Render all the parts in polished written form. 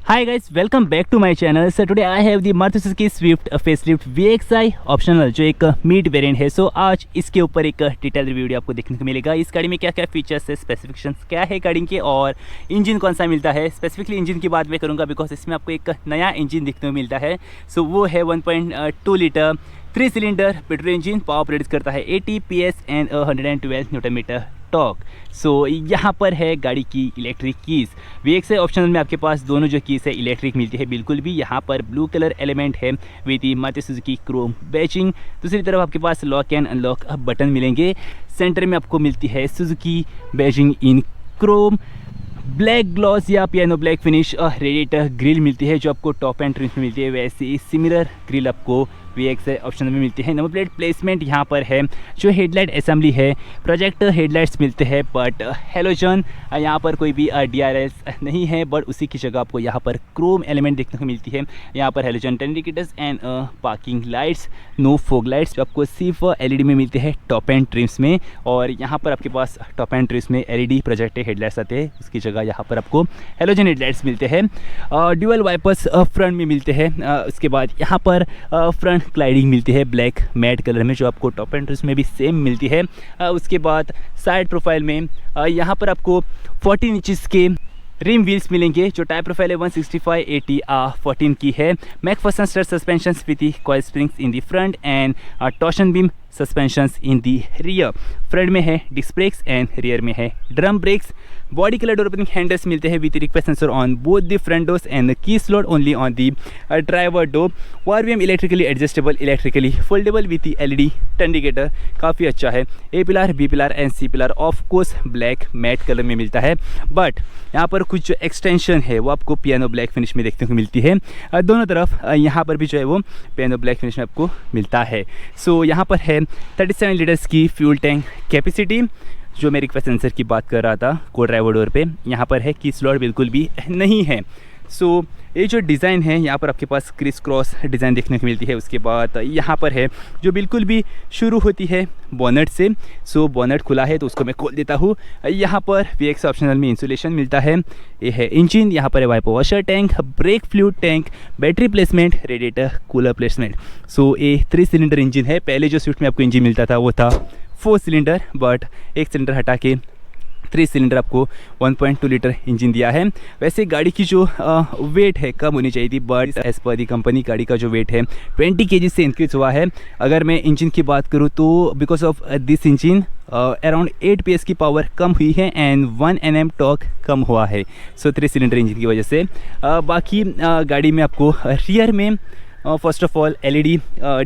Hi guys, welcome back to my channel. So today I have the Maruti Suzuki Swift facelift VXI optional जो एक mid variant है. सो आज इसके ऊपर एक डिटेल वीडियो आपको देखने को मिलेगा. इस गाड़ी में क्या क्या फीचर्स है, स्पेसिफिकेशंस क्या है गाड़ी के, और इंजन कौन सा मिलता है. स्पेसिफिकली इंजन की बात मैं करूँगा बिकॉज इसमें आपको एक नया इंजन देखने को मिलता है. सो वो है 1.2 litre 3 cylinder petrol engine. Power produce करता है 80 PS and 112 newton metre torque. So यहाँ पर है गाड़ी की इलेक्ट्रिक कीज़. VXI ऑप्शनल में आपके पास दोनों जो कीज़ है इलेक्ट्रिक मिलती है बिल्कुल भी. यहाँ पर ब्लू कलर एलिमेंट है with the Maruti Suzuki chrome badging. दूसरी तरफ आपके पास लॉक एंड अनलॉक बटन मिलेंगे. सेंटर में आपको मिलती है Suzuki badging in chrome. Black gloss या piano black finish radiator grille मिलती है जो आपको टॉप एंड ट्रिम में मिलती है. वैसे ही सिमिलर ग्रिल आपको VXI ऑप्शन में मिलती है. नंबर प्लेट प्लेसमेंट यहाँ पर है. जो हेडलाइट असेंबली है प्रोजेक्टर हेडलाइट्स मिलते हैं बट हेलोजन यहाँ पर कोई भी DRLs नहीं है. बट उसी की जगह आपको यहाँ पर क्रोम एलिमेंट देखने को मिलती है. यहाँ पर halogen 10 indicators and parking lights. No fog lights आपको सिर्फ LED में मिलते हैं टॉप एंड ट्रिम्स में. और यहाँ पर आपके पास टॉप एंड ट्रिम्स में LED प्रोजेक्टेड हेडलाइट्स आते हैं. उसकी जगह यहाँ पर आपको हेलोजन हेडलाइट्स मिलते हैं. ड्यूअल वाइपर्स फ्रंट में मिलते हैं. उसके बाद यहाँ पर फ्रंट क्लाइडिंग मिलती है ब्लैक मैट कलर में जो आपको टॉप एंड ट्रिम्स में भी सेम मिलती है. उसके बाद साइड प्रोफाइल में यहाँ पर आपको 14 इंचेस के रिम व्हील्स मिलेंगे. जो टायर प्रोफाइल है 165/80 14 की है. MacPherson strut suspensions with the coil springs in the front and torsion beam suspensions in the rear. Front में है डिस्क ब्रेक्स एंड रियर में है drum brakes. Body colour door opening handles मिलते हैं with request sensor on both the front doors and key slot only on the driver door. RVM electrically adjustable electrically foldable with LED indicator. काफ़ी अच्छा है. A pillar, B pillar and C pillar of course black matte colour में मिलता है. But यहाँ पर कुछ जो एक्सटेंशन है वो आपको पियानो ब्लैक फिनिश में देखने को मिलती है. दोनों तरफ यहाँ पर भी जो है वो पियानो ब्लैक फिनिश में आपको मिलता है. सो यहाँ पर है 37 लीटर्स की फ्यूल टैंक कैपेसिटी. जो मैं रिक्वेस्ट सेंसर की बात कर रहा था को ड्राइवर डोर पे यहाँ पर है की स्लॉट बिल्कुल भी नहीं है. सो ये जो डिज़ाइन है यहाँ पर आपके पास क्रिस क्रॉस डिज़ाइन देखने को मिलती है. उसके बाद यहाँ पर है जो बिल्कुल भी शुरू होती है बोनट से. सो बोनट खुला है तो उसको मैं खोल देता हूँ. यहाँ पर VXI ऑप्शनल में इंसुलेशन मिलता है. ये है इंजन. यहाँ पर है wiper washer tank, brake fluid tank, battery placement, radiator cooler placement. So ये 3 सिलेंडर इंजन है. पहले जो स्विफ्ट में आपको इंजन मिलता था वो था 4 सिलेंडर बट एक सिलेंडर हटा के 3 सिलेंडर आपको 1.2 लीटर इंजन दिया है. वैसे गाड़ी की जो वेट है कम होनी चाहिए थी but as per the company गाड़ी का जो वेट है 20 kg से इंक्रीज हुआ है. अगर मैं इंजन की बात करूँ तो because of this engine around 8 PS की पावर कम हुई है एंड 1 Nm टॉर्क कम हुआ है. सो 3 सिलेंडर इंजन की वजह से. बाकी गाड़ी में आपको रियर में first of all LED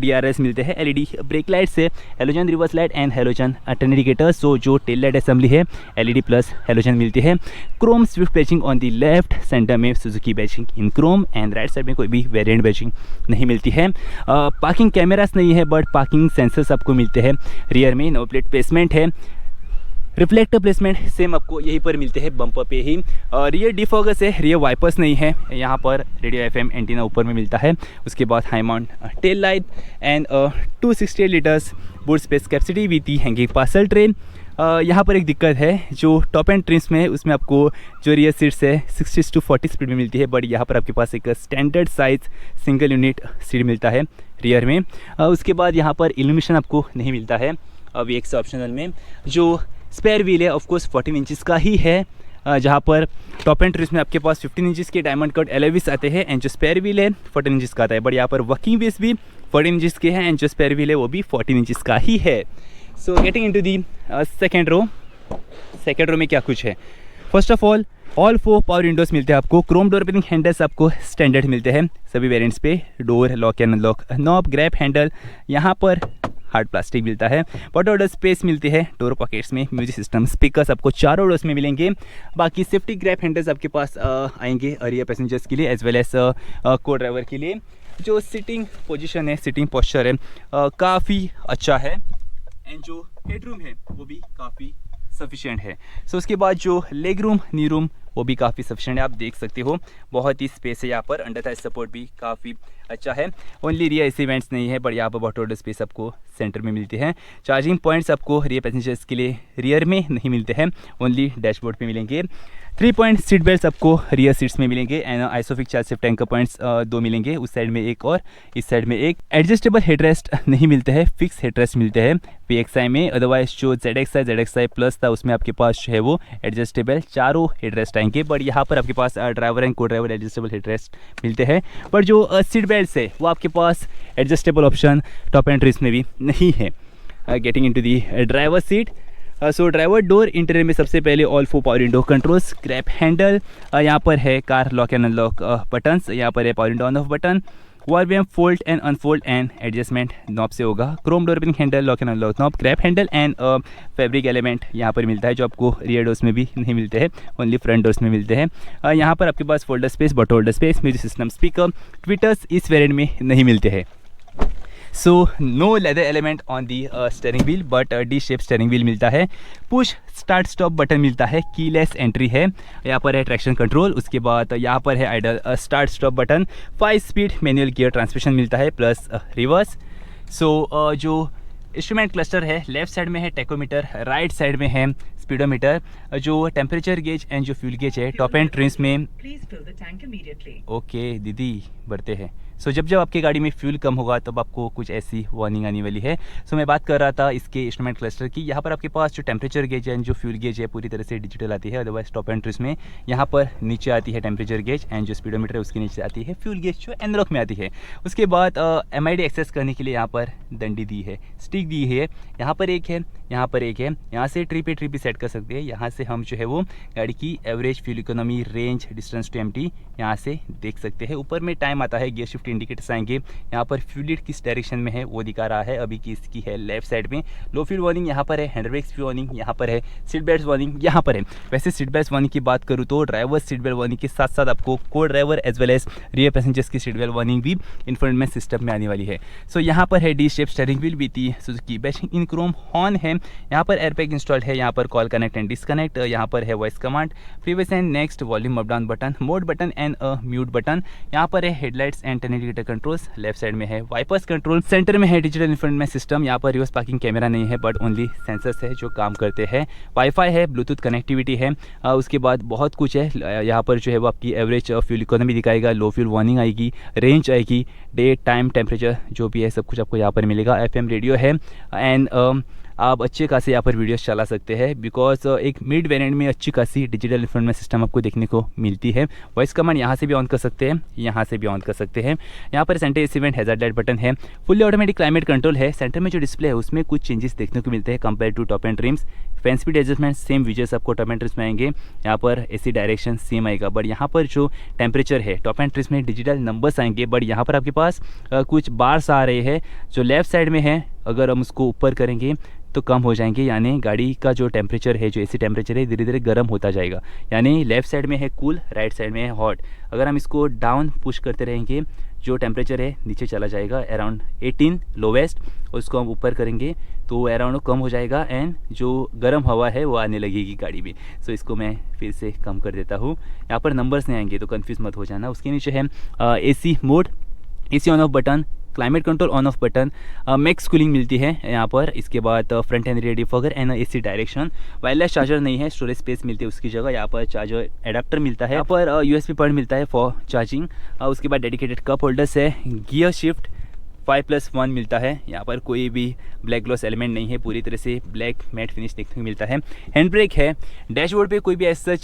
DRS मिलते हैं. LED ब्रेक लाइट से halogen reverse light and halogen turn indicator. So जो टेल लाइट असेंबली है LED प्लस हेलोजन मिलती है. Chrome Swift badging on the left. Centre में Suzuki badging in chrome and right side में कोई भी variant batching नहीं मिलती है. पार्किंग कैमरास नहीं है बट पार्किंग सेंसर्स आपको मिलते हैं. रियर में नंबर प्लेट प्लेसमेंट है. रिफ्लेक्टर प्लेसमेंट सेम आपको यहीं पर मिलते हैं बम्पर पे ही. रियर डिफॉगस है. रियर वाइपर्स नहीं है. यहाँ पर रेडियो FM एंटीना ऊपर में मिलता है. उसके बाद high mount tail light and 268 litres boot space capacity with the hanging parcel tray. यहाँ पर एक दिक्कत है जो टॉप एंड ट्रिम्स में है उसमें आपको जो रियर सीट्स है 60-40 स्पीड में मिलती है. बट यहाँ पर आपके पास एक standard size single unit seat मिलता है रियर में. उसके बाद यहाँ पर इल्यूमिनेशन आपको नहीं मिलता है VXI ऑप्शनल में. जो स्पेयर व्हील है ऑफकोर्स 14 इंचज़ का ही है. जहाँ पर टॉप एंड ट्रिम्स में आपके पास 15 इंचज़ के डायमंड कट एलॉय आते हैं एंड जो स्पेयर व्हील है 14 इंचज़ का आता है. बट यहाँ पर वर्किंग व्हील्स भी 14 इंचज़ के हैं एंड जो स्पेयर व्हील है वो भी 14 इंचज़ का ही है. So getting into the second row. Second row में क्या कुछ है. First of all 4 power windows मिलते हैं आपको. क्रोम डोर ओपनिंग हैंडल्स आपको स्टैंडर्ड मिलते हैं सभी वेरिएंट्स पे. Door lock and unlock knob grab handle. यहाँ पर हार्ड प्लास्टिक मिलता है. बॉटल ऑर्डर स्पेस मिलती है डोर पॉकेट्स में. म्यूजिक सिस्टम स्पीकर्स आपको चारों डोर्स में मिलेंगे. बाकी सेफ्टी ग्रैब हैंडल्स आपके पास आएंगे रियर पैसेंजर्स के लिए एज वेल एज को ड्राइवर के लिए. जो सीटिंग पोजीशन है सीटिंग पोस्चर है काफ़ी अच्छा है एंड जो हेडरूम है वो भी काफ़ी सफिशिएंट है. सो उसके बाद जो लेग रूम नी रूम वो भी काफ़ी सफिशिएंट है. आप देख सकते हो बहुत ही स्पेस है यहाँ पर. अंडर थाई सपोर्ट भी काफ़ी अच्छा है. ओनली रियर एसी वेंट्स नहीं है बट यहाँ पर बहुत स्पेस आपको सेंटर में मिलती है. चार्जिंग पॉइंट्स आपको रियर पैसेंजर्स के लिए रियर में नहीं मिलते हैं, ओनली डैशबोर्ड पे मिलेंगे. 3 पॉइंट सीट बेल्ट आपको रियर सीट्स में मिलेंगे and आइसोफिक child safety anchor points 2 मिलेंगे, उस साइड में एक और इस साइड में एक। एडजस्टेबल हेडरेस्ट नहीं मिलते हैं, फिक्स हेडरेस्ट मिलते हैं PXI में। अदरवाइज जो ZXI प्लस था उसमें आपके पास जो है वो एडजस्टेबल चारों हेडरेस्ट आएंगे, बट यहाँ पर आपके पास driver and co-driver adjustable headrest मिलते हैं। पर जो सीट बेल्ट है वो आपके पास adjustable option top end trims में भी नहीं है। Getting into the driver seat, so driver door interior में सबसे पहले all 4 power window controls, grab handle, यहाँ पर है car lock and unlock buttons, यहाँ पर है power window on off button, वॉल बेम fold and unfold and adjustment knob से होगा, chrome door opening handle, lock and unlock knob, grab handle and fabric element यहाँ पर मिलता है जो आपको रियर डोर्स में भी नहीं मिलते हैं, ओनली फ्रंट डोर्स में मिलते हैं। यहाँ पर आपके पास folder space, bottle holder space, music system speaker, tweeters इस वेरिएंट में नहीं मिलते हैं। So no leather element on the steering wheel, but D shape steering wheel मिलता है, पुश स्टार्ट स्टॉप बटन मिलता है, कीलेस एंट्री है, यहाँ पर है ट्रैक्शन कंट्रोल, उसके बाद यहाँ पर है idol start stop button, 5 speed manual gear transmission मिलता है प्लस रिवर्स। सो जो इंस्ट्रूमेंट क्लस्टर है लेफ्ट साइड में है टेकोमीटर, राइट साइड में है स्पीडोमीटर, जो टेम्परेचर गेज एंड जो फ्यूल गेज है टॉप एंड ट्रिम्स में। ओके दीदी बढ़ते हैं। सो जब आपकी गाड़ी में फ्यूल कम होगा तब आपको कुछ ऐसी वार्निंग आने वाली है। सो मैं बात कर रहा था इसके इंस्ट्रूमेंट क्लस्टर की। यहाँ पर आपके पास जो टेम्परेचर गेज है एंड जो फ्यूल गेज है पूरी तरह से डिजिटल आती है, अदरवाइज टॉप एंड ट्रिम्स में यहाँ पर नीचे आती है टेम्परेचर गेज एंड जो स्पीडोमीटर है उसके नीचे आती है फ्यूल गेज जो एनलॉक में आती है। उसके बाद MID एक्सेस करने के लिए यहाँ पर डंडी दी है, स्टिक दी है, यहाँ पर एक है, यहाँ पर एक है, यहाँ से ट्रिप भी सेट कर सकते हैं। यहाँ से हम जो है वो गाड़ी की average fuel economy, range, distance to empty यहाँ से देख सकते हैं। ऊपर में टाइम आता है, गियर शिफ्ट इंडिकेटर्स आएंगे, यहाँ पर फ्यूलिड किस डायरेक्शन में है वो दिखा रहा है, अभी किसकी है लेफ्ट साइड में। लो फ्यूल वार्निंग यहाँ पर है, हैंड ब्रेक्स वार्निंग यहाँ पर है, सीट बेल्ट वार्निंग यहाँ पर है। वैसे सीट बेल्ट वार्निंग की बात करूँ तो ड्राइवर सीट बेल्ट वार्निंग के साथ साथ आपको को driver as well as rear passengers की सीट बेल्ट वार्निंग भी इंफोटेनमेंट सिस्टम में आने वाली है। सो यहाँ पर है D shape steering wheel with Suzuki badging in chrome horn है, यहाँ पर एयरबैग इंस्टॉल्ड है, यहाँ पर कॉल कनेक्ट एंड डिसकनेक्ट, यहाँ पर है voice command, previous and next, volume up down button, mode button and mute button, यहाँ पर है headlights and turn indicator controls, left side में है वाइपर्स कंट्रोल, सेंटर में है डिजिटल इंफोटेनमेंट सिस्टम, यहाँ पर रिवर्स पार्किंग कैमरा नहीं है बट ओनली सेंसर्स है जो काम करते हैं, वाईफाई है, ब्लूटूथ कनेक्टिविटी है, उसके बाद बहुत कुछ है। यहाँ पर जो है वो आपकी एवरेज फ्यूल इकोनॉमी दिखाएगा, लो फ्यूल वार्निंग आएगी, रेंज आएगी, डे टाइम टेम्परेचर जो भी है सब कुछ आपको यहाँ पर मिलेगा। FM रेडियो है एंड आप अच्छे खासे यहाँ पर वीडियोस चला सकते हैं बिकॉज एक मिड वेरिएंट में अच्छी खासी डिजिटल इंफोटेनमेंट सिस्टम आपको देखने को मिलती है। वॉइस कमांड यहाँ से भी ऑन कर सकते हैं, यहाँ से भी ऑन कर सकते हैं। यहाँ पर centre AC vent hazard light button है, फुल्ली ऑटोमेटिक क्लाइमेट कंट्रोल है। सेंटर में जो डिस्प्ले है उसमें कुछ चेंजेस देखने को मिलते हैं compare to top end trims. Fan speed adjustment same विजयस आपको टॉप एंड ट्रिम्स में आएंगे, यहाँ पर AC डायरेक्शन सेम आएगा, बट यहाँ पर जो टेम्परेचर है टॉप एंड ट्रिम्स में डिजिटल नंबर्स आएंगे, बट यहाँ पर आपके पास कुछ बार्स आ रहे हैं जो लेफ्ट साइड में है, अगर हम उसको ऊपर करेंगे तो कम हो जाएंगे, यानी गाड़ी का जो टेम्परेचर है, जो AC टेम्परेचर है धीरे धीरे गर्म होता जाएगा, यानी लेफ्ट साइड में है कूल, राइट साइड में है हॉट। अगर हम इसको डाउन पुश करते रहेंगे जो टेम्परेचर है नीचे चला जाएगा अराउंड 18 लोवेस्ट, उसको हम ऊपर करेंगे तो अराउंड कम हो जाएगा एंड जो गर्म हवा है वो आने लगेगी गाड़ी में। सो इसको मैं फिर से कम कर देता हूँ। यहाँ पर नंबर्स नहीं आएंगे तो कन्फ्यूज़ मत हो जाना। उसके नीचे है AC mode, AC on off button, climate control on off button, max cooling मिलती है यहाँ पर। इसके बाद front end radio defogger and AC direction. Wireless charger नहीं है, स्टोरेज स्पेस मिलती है उसकी जगह, यहाँ पर चार्जर एडाप्टर मिलता है, यहाँ पर USB पॉइंट मिलता है फॉर चार्जिंग। उसके बाद डेडिकेटेड कप होल्डर्स है, गियर शिफ्ट 5+1 मिलता है, यहाँ पर कोई भी ब्लैक ग्लॉस एलिमेंट नहीं है, पूरी तरह से ब्लैक मैट फिनिश देखने को मिलता है। हैंड ब्रेक है, डैशबोर्ड पे कोई भी ऐसा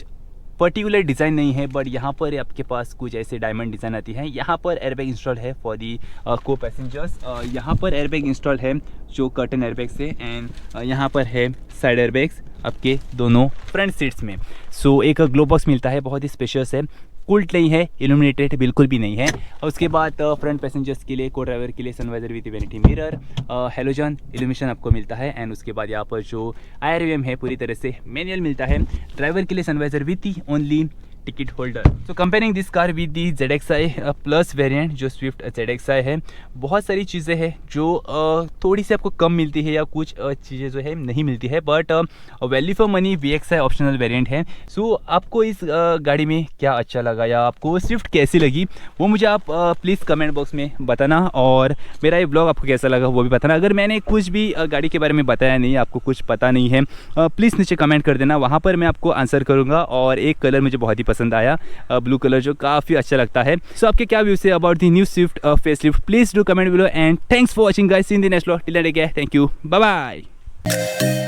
पर्टिकुलर डिज़ाइन नहीं है, बट यहाँ पर आपके पास कुछ ऐसे डायमंड डिज़ाइन आती है। यहाँ पर एयरबैग इंस्टॉल है फॉर दी को पैसेंजर्स, यहाँ पर एयरबैग इंस्टॉल है जो कर्टन एयरबैग से, एंड यहाँ पर है साइड एयरबैग्स आपके दोनों फ्रंट सीट्स में। सो एक ग्लो बॉक्स मिलता है, बहुत ही स्पेशियस है, कूल्ड नहीं है, इल्यूमिनेटेड बिल्कुल भी नहीं है। और उसके बाद फ्रंट पैसेंजर्स के लिए, को ड्राइवर के लिए sun visor with vanity mirror, halogen illumination आपको मिलता है, एंड उसके बाद यहाँ पर जो IRVM है पूरी तरह से मैनुअल मिलता है। ड्राइवर के लिए sun visor with only ticket holder. So comparing this car with the ZXi plus variant जो स्विफ्ट ZXi है, बहुत सारी चीज़ें हैं जो थोड़ी सी आपको कम मिलती है या कुछ चीज़ें जो है नहीं मिलती है, but value for money VXi optional variant है। सो आपको इस गाड़ी में क्या अच्छा लगा या आपको स्विफ्ट कैसी लगी वो मुझे आप प्लीज़ कमेंट बॉक्स में बताना, और मेरा ये ब्लॉग आपको कैसा लगा वो भी बताना। अगर मैंने कुछ भी गाड़ी के बारे में बताया नहीं, आपको कुछ पता नहीं है, प्लीज़ नीचे कमेंट कर देना, वहाँ पर मैं आपको आंसर करूँगा। और एक कलर मुझे बहुत ही पसंद आया, ब्लू कलर, जो काफ़ी अच्छा लगता है। सो आपके क्या व्यूज़ है about the new Swift facelift, please do comment below and thanks for watching guys, in the next vlog, till then take care, thank you, bye bye.